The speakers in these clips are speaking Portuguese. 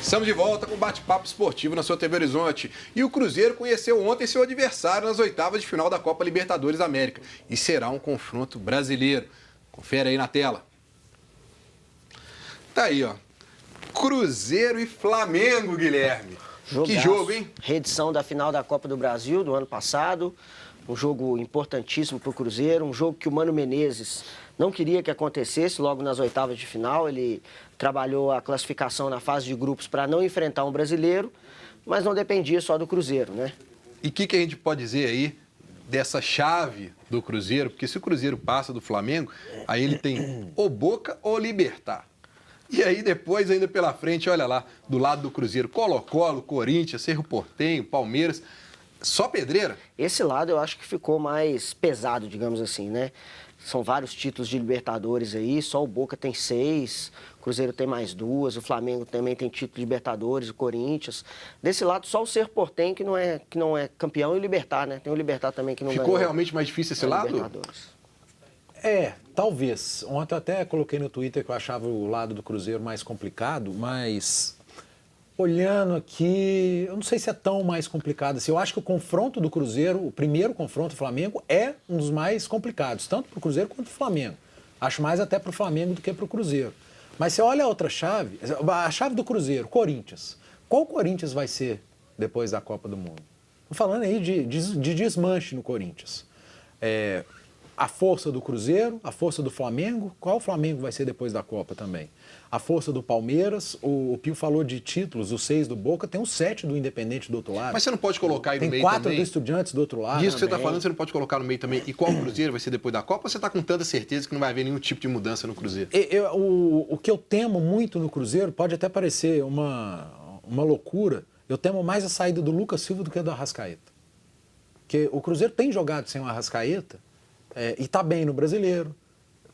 Estamos de volta com o bate-papo esportivo na sua TV Horizonte. E o Cruzeiro conheceu ontem seu adversário nas oitavas de final da Copa Libertadores da América. E será um confronto brasileiro. Confere aí na tela. Tá aí, ó. Cruzeiro e Flamengo, Guilherme. Jogaço. Que jogo, hein? Reedição da final da Copa do Brasil do ano passado. Um jogo importantíssimo para o Cruzeiro. Um jogo que o Mano Menezes não queria que acontecesse logo nas oitavas de final. Ele trabalhou a classificação na fase de grupos para não enfrentar um brasileiro, mas não dependia só do Cruzeiro, né? E o que a gente pode dizer aí dessa chave do Cruzeiro? Porque se o Cruzeiro passa do Flamengo, aí ele tem ou Boca ou Libertad. E aí depois, ainda pela frente, olha lá, do lado do Cruzeiro, Colo-Colo, Corinthians, Cerro Porteño, Palmeiras, só pedreira? Esse lado eu acho que ficou mais pesado, digamos assim, né? São vários títulos de Libertadores aí, só o Boca tem 6, o Cruzeiro tem mais 2, o Flamengo também tem título de Libertadores, o Corinthians. Desse lado, só o Cerro Porteño que não é campeão e o Libertad, né? Tem o Libertad também que não ganhou. Ficou realmente mais difícil esse lado? Libertadores. Talvez. Ontem eu até coloquei no Twitter que eu achava o lado do Cruzeiro mais complicado, mas olhando aqui, eu não sei se é tão mais complicado assim. Eu acho que o confronto do Cruzeiro, o primeiro confronto do Flamengo, é um dos mais complicados, tanto para o Cruzeiro quanto para o Flamengo. Acho mais até para o Flamengo do que para o Cruzeiro. Mas você olha a outra chave, a chave do Cruzeiro, Corinthians. Qual Corinthians vai ser depois da Copa do Mundo? Estou falando aí de desmanche no Corinthians. A força do Cruzeiro, a força do Flamengo, qual o Flamengo vai ser depois da Copa também? A força do Palmeiras, o Pio falou de títulos, os 6 do Boca, tem os 7 do Independente do outro lado. Mas você não pode colocar aí no meio também. Tem 4 do Estudiantes do outro lado. Disso que você está falando, você não pode colocar no meio também. E qual Cruzeiro vai ser depois da Copa? Ou você está com tanta certeza que não vai haver nenhum tipo de mudança no Cruzeiro? O que eu temo muito no Cruzeiro, pode até parecer uma loucura, eu temo mais a saída do Lucas Silva do que do Arrascaeta. Porque o Cruzeiro tem jogado sem o Arrascaeta, e está bem no Brasileiro.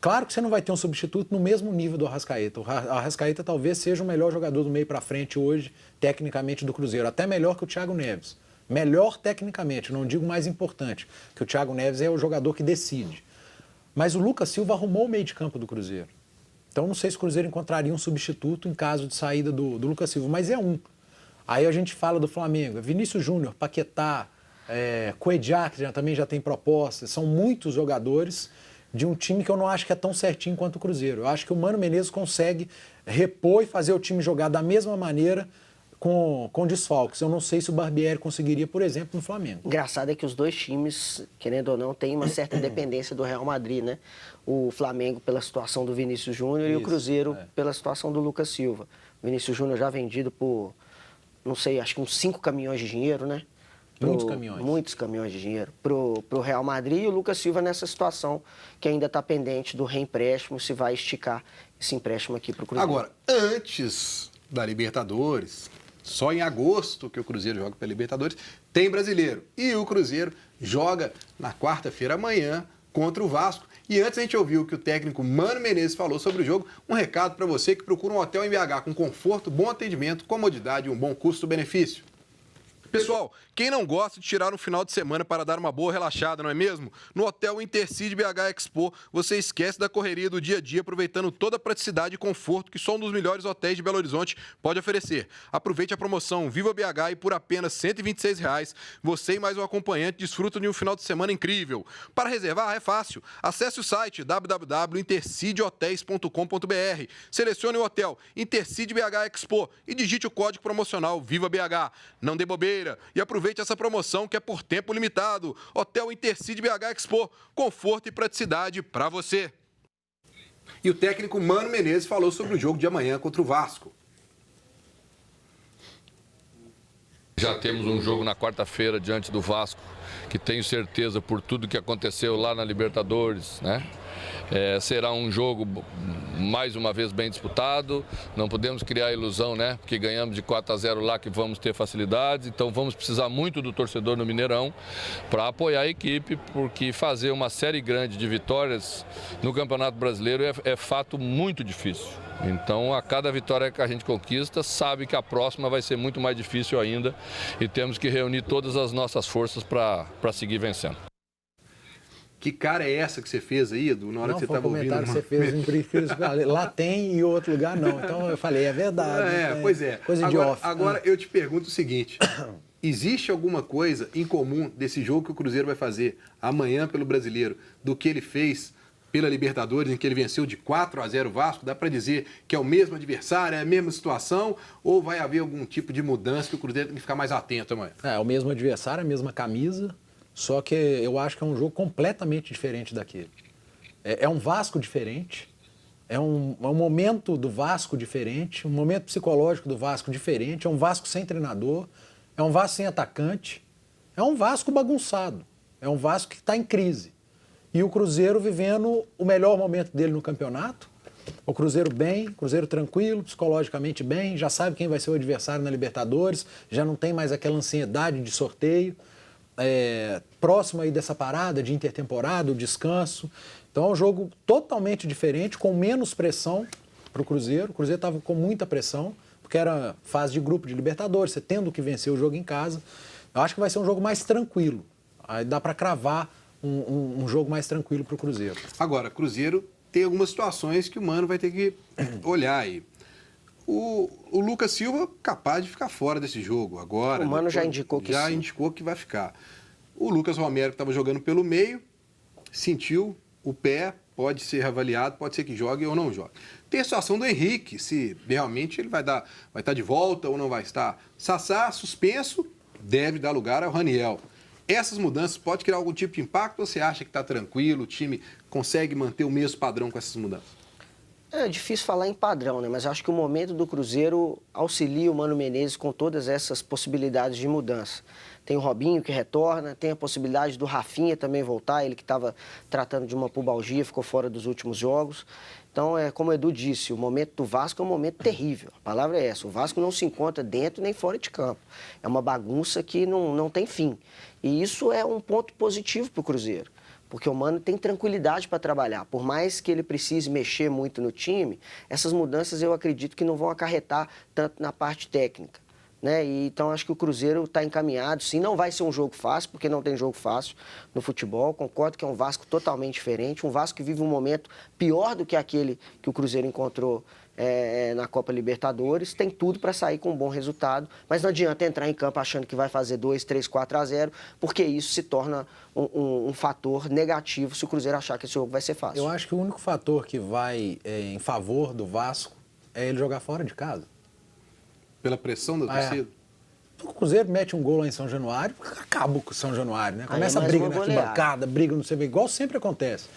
Claro que você não vai ter um substituto no mesmo nível do Arrascaeta. O Arrascaeta talvez seja o melhor jogador do meio para frente hoje, tecnicamente, do Cruzeiro. Até melhor que o Thiago Neves. Melhor tecnicamente, não digo mais importante, que o Thiago Neves é o jogador que decide. Mas o Lucas Silva arrumou o meio de campo do Cruzeiro. Então não sei se o Cruzeiro encontraria um substituto em caso de saída do Lucas Silva, mas é um. Aí a gente fala do Flamengo, Vinícius Júnior, Paquetá, Cuejá, que também já tem proposta. São muitos jogadores de um time que eu não acho que é tão certinho quanto o Cruzeiro. Eu acho que o Mano Menezes consegue repor e fazer o time jogar da mesma maneira com desfalques. Eu não sei se o Barbieri conseguiria, por exemplo, no Flamengo. Engraçado é que os dois times, querendo ou não, têm uma certa dependência do Real Madrid, né? O Flamengo pela situação do Vinícius Júnior e o Cruzeiro pela situação do Lucas Silva. O Vinícius Júnior já vendido por, não sei, acho que uns 5 caminhões de dinheiro, né? Muitos caminhões de dinheiro pro Real Madrid, e o Lucas Silva nessa situação que ainda está pendente do reempréstimo, se vai esticar esse empréstimo aqui para o Cruzeiro. Agora, antes da Libertadores, só em agosto que o Cruzeiro joga pela Libertadores, tem brasileiro. E o Cruzeiro joga na quarta-feira amanhã contra o Vasco. E antes a gente ouviu o que o técnico Mano Menezes falou sobre o jogo. Um recado para você que procura um hotel em BH com conforto, bom atendimento, comodidade e um bom custo-benefício. Pessoal, quem não gosta de tirar um final de semana para dar uma boa relaxada, não é mesmo? No Hotel Intercity BH Expo, você esquece da correria do dia a dia, aproveitando toda a praticidade e conforto que só um dos melhores hotéis de Belo Horizonte pode oferecer. Aproveite a promoção Viva BH e por apenas R$ 126, você e mais um acompanhante desfrutam de um final de semana incrível. Para reservar é fácil. Acesse o site www.intercityhotels.com.br, selecione o hotel Intercity BH Expo e digite o código promocional Viva BH. Não dê bobeira e aproveite essa promoção que é por tempo limitado. Hotel Intercity BH Expo, conforto e praticidade para você. E o técnico Mano Menezes falou sobre o jogo de amanhã contra o Vasco. Já temos um jogo na quarta-feira diante do Vasco, que tenho certeza por tudo que aconteceu lá na Libertadores, né? Será um jogo mais uma vez bem disputado, não podemos criar ilusão, né? Porque ganhamos de 4-0 lá que vamos ter facilidades, então vamos precisar muito do torcedor no Mineirão para apoiar a equipe, porque fazer uma série grande de vitórias no Campeonato Brasileiro é fato muito difícil. Então, a cada vitória que a gente conquista, sabe que a próxima vai ser muito mais difícil ainda e temos que reunir todas as nossas forças para seguir vencendo. Que cara é essa que você fez aí, Edu, na hora Não, que você foi estava ouvindo? comentário que você fez em princípio, lá tem e outro lugar não. Então eu falei, é verdade. Pois é. Coisa de off. Agora eu te pergunto o seguinte: existe alguma coisa em comum desse jogo que o Cruzeiro vai fazer amanhã pelo Brasileiro do que ele fez pela Libertadores, em que ele venceu de 4-0 o Vasco? Dá para dizer que é o mesmo adversário, é a mesma situação, ou vai haver algum tipo de mudança que o Cruzeiro tem que ficar mais atento amanhã? É o mesmo adversário, a mesma camisa, só que eu acho que é um jogo completamente diferente daquele. É um Vasco diferente, é um momento do Vasco diferente, um momento psicológico do Vasco diferente, é um Vasco sem treinador, é um Vasco sem atacante, é um Vasco bagunçado, é um Vasco que está em crise. E o Cruzeiro vivendo o melhor momento dele no campeonato, o Cruzeiro bem, Cruzeiro tranquilo, psicologicamente bem, já sabe quem vai ser o adversário na Libertadores, já não tem mais aquela ansiedade de sorteio, próximo aí dessa parada de intertemporada, o descanso. Então é um jogo totalmente diferente, com menos pressão para o Cruzeiro. O Cruzeiro estava com muita pressão, porque era fase de grupo de Libertadores, você tendo que vencer o jogo em casa. Eu acho que vai ser um jogo mais tranquilo. Aí dá para cravar um jogo mais tranquilo para o Cruzeiro. Agora, Cruzeiro tem algumas situações que o Mano vai ter que olhar aí. O Lucas Silva capaz de ficar fora desse jogo agora. O Mano já indicou que já sim. indicou que vai ficar. O Lucas Romero, que estava jogando pelo meio, sentiu o pé, pode ser reavaliado, pode ser que jogue ou não jogue. Tem a situação do Henrique, se realmente ele vai estar de volta ou não vai estar. Sassá, suspenso, deve dar lugar ao Raniel. Essas mudanças podem criar algum tipo de impacto ou você acha que está tranquilo, o time consegue manter o mesmo padrão com essas mudanças? É difícil falar em padrão, né? Mas acho que o momento do Cruzeiro auxilia o Mano Menezes com todas essas possibilidades de mudança. Tem o Robinho que retorna, tem a possibilidade do Rafinha também voltar, ele que estava tratando de uma pubalgia, ficou fora dos últimos jogos. Então, como o Edu disse, o momento do Vasco é um momento terrível. A palavra é essa, o Vasco não se encontra dentro nem fora de campo. É uma bagunça que não tem fim. E isso é um ponto positivo para o Cruzeiro. Porque o Mano tem tranquilidade para trabalhar. Por mais que ele precise mexer muito no time, essas mudanças eu acredito que não vão acarretar tanto na parte técnica. Né? E, então acho que o Cruzeiro está encaminhado. Sim, não vai ser um jogo fácil, porque não tem jogo fácil no futebol. Concordo que é um Vasco totalmente diferente. Um Vasco que vive um momento pior do que aquele que o Cruzeiro encontrou na Copa Libertadores. Tem tudo para sair com um bom resultado. Mas não adianta entrar em campo achando que vai fazer 2, 3, 4-0, porque isso se torna um fator negativo se o Cruzeiro achar que esse jogo vai ser fácil. Eu acho que o único fator que vai em favor do Vasco é ele jogar fora de casa. Pela pressão da torcida? O Cruzeiro mete um gol lá em São Januário, acaba com o São Januário, né? Começa a briga na arquibancada, briga não sei bem, igual sempre acontece.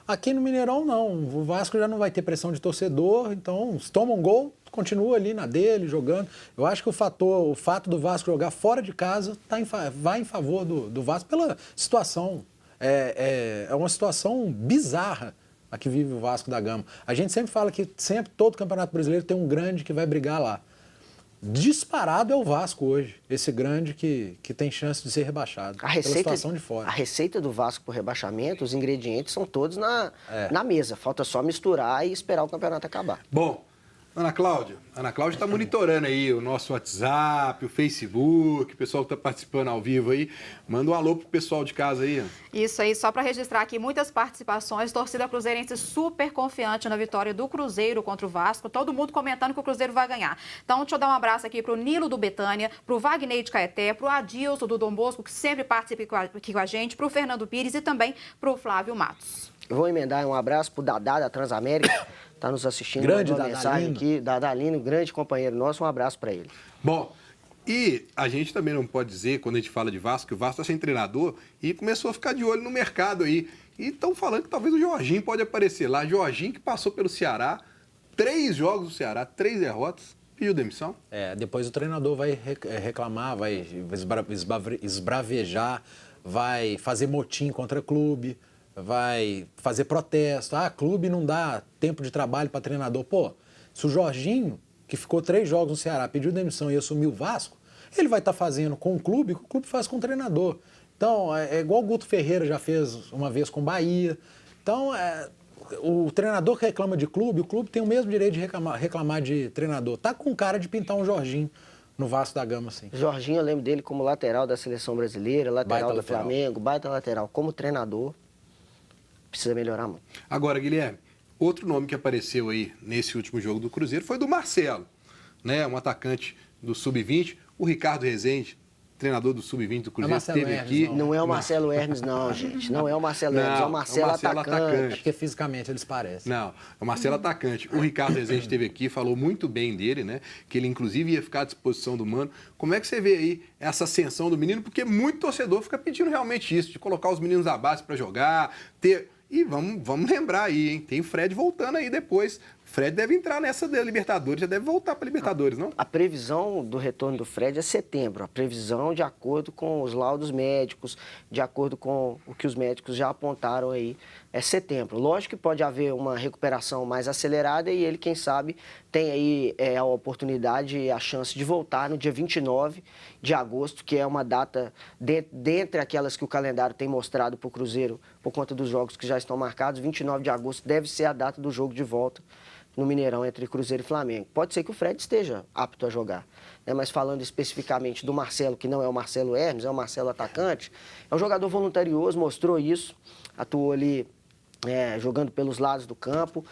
Aqui no Mineirão, não. O Vasco já não vai ter pressão de torcedor, então, se toma um gol, continua ali na dele, jogando. Eu acho que o fato do Vasco jogar fora de casa vai em favor do Vasco pela situação. É uma situação bizarra a que vive o Vasco da Gama. A gente sempre fala que todo Campeonato Brasileiro tem um grande que vai brigar lá. Disparado é o Vasco hoje, esse grande que tem chance de ser rebaixado, pela situação de fora. A receita do Vasco por rebaixamento, os ingredientes são todos na mesa. Falta só misturar e esperar o campeonato acabar. Bom, Ana Cláudia está monitorando aí o nosso WhatsApp, o Facebook, o pessoal que está participando ao vivo aí. Manda um alô pro pessoal de casa aí. Isso aí, só para registrar aqui muitas participações, torcida cruzeirense super confiante na vitória do Cruzeiro contra o Vasco, todo mundo comentando que o Cruzeiro vai ganhar. Então, deixa eu dar um abraço aqui pro Nilo do Betânia, pro Wagner de Caeté, pro Adilson do Dom Bosco, que sempre participa aqui com a gente, pro Fernando Pires e também pro Flávio Matos. Eu vou emendar um abraço pro Dadá da Transamérica, está nos assistindo. Grande uma mensagem aqui, Dadalino, grande companheiro nosso, um abraço para ele. Bom, e a gente também não pode dizer, quando a gente fala de Vasco, que o Vasco está sem treinador e começou a ficar de olho no mercado aí. E estão falando que talvez o Jorginho pode aparecer lá. Jorginho que passou pelo Ceará, 3 jogos do Ceará, 3 derrotas, pediu demissão. Depois o treinador vai reclamar, vai esbravejar, vai fazer motim contra o clube, vai fazer protesto. Clube não dá tempo de trabalho para treinador. Pô, se o Jorginho, que ficou 3 jogos no Ceará, pediu demissão e assumiu o Vasco, ele vai estar fazendo com o clube o que o clube faz com o treinador. Então, é igual o Guto Ferreira já fez uma vez com o Bahia. Então, o treinador que reclama de clube, o clube tem o mesmo direito de reclamar de treinador. Tá com cara de pintar um Jorginho no Vasco da Gama, sim. Jorginho, eu lembro dele como lateral da Seleção Brasileira, lateral do Flamengo, baita lateral. Como treinador, precisa melhorar muito. Agora, Guilherme, outro nome que apareceu aí nesse último jogo do Cruzeiro foi do Marcelo, né? Um atacante do Sub-20, o Ricardo Rezende, treinador do Sub-20 do Cruzeiro, esteve aqui. Não é o Marcelo Hermes, não, gente. Não é o Marcelo Hermes, é o Marcelo atacante. É porque fisicamente eles parecem. Não, é o Marcelo atacante. O Ricardo Rezende esteve aqui, falou muito bem dele, né? Que ele, inclusive, ia ficar à disposição do Mano. Como é que você vê aí essa ascensão do menino? Porque muito torcedor fica pedindo realmente isso, de colocar os meninos à base para jogar, ter... E vamos lembrar aí, hein? Tem o Fred voltando aí depois. O Fred deve entrar nessa da Libertadores, já deve voltar para Libertadores, não? A previsão do retorno do Fred é setembro. A previsão de acordo com os laudos médicos, de acordo com o que os médicos já apontaram aí, é setembro. Lógico que pode haver uma recuperação mais acelerada e ele, quem sabe, tem aí a oportunidade e a chance de voltar no dia 29 de agosto, que é uma data dentre aquelas que o calendário tem mostrado para o Cruzeiro, por conta dos jogos que já estão marcados. 29 de agosto deve ser a data do jogo de volta no Mineirão entre Cruzeiro e Flamengo. Pode ser que o Fred esteja apto a jogar, né? Mas falando especificamente do Marcelo, que não é o Marcelo Hermes, é o Marcelo atacante, é um jogador voluntarioso, mostrou isso, atuou ali jogando pelos lados do campo,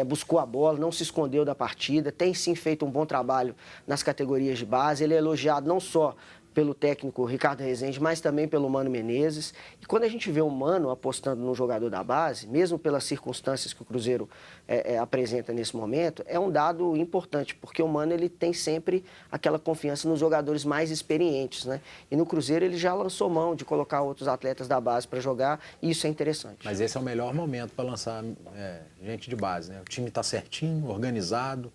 buscou a bola, não se escondeu da partida, tem sim feito um bom trabalho nas categorias de base, ele é elogiado não só pelo técnico Ricardo Rezende, mas também pelo Mano Menezes. E quando a gente vê o Mano apostando no jogador da base, mesmo pelas circunstâncias que o Cruzeiro apresenta nesse momento, é um dado importante, porque o Mano ele tem sempre aquela confiança nos jogadores mais experientes, né? E no Cruzeiro ele já lançou mão de colocar outros atletas da base para jogar, e isso é interessante. Mas esse é o melhor momento para lançar gente de base, né? O time está certinho, organizado,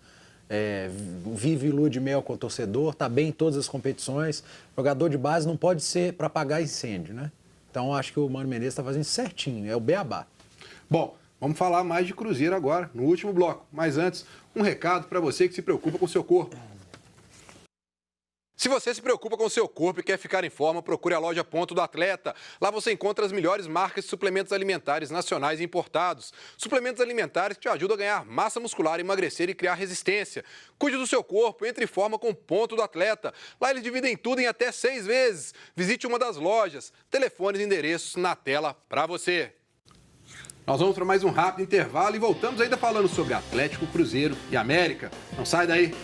vive lua de mel com o torcedor, está bem em todas as competições. Jogador de base não pode ser para apagar incêndio, né? Então, acho que o Mano Menezes está fazendo certinho, é o beabá. Bom, vamos falar mais de Cruzeiro agora, no último bloco. Mas antes, um recado para você que se preocupa com o seu corpo. Se você se preocupa com o seu corpo e quer ficar em forma, procure a loja Ponto do Atleta. Lá você encontra as melhores marcas de suplementos alimentares nacionais e importados. Suplementos alimentares que te ajudam a ganhar massa muscular, emagrecer e criar resistência. Cuide do seu corpo, entre em forma com o Ponto do Atleta. Lá eles dividem tudo em até 6 vezes. Visite uma das lojas. Telefones e endereços na tela para você. Nós vamos para mais um rápido intervalo e voltamos ainda falando sobre Atlético, Cruzeiro e América. Não sai daí.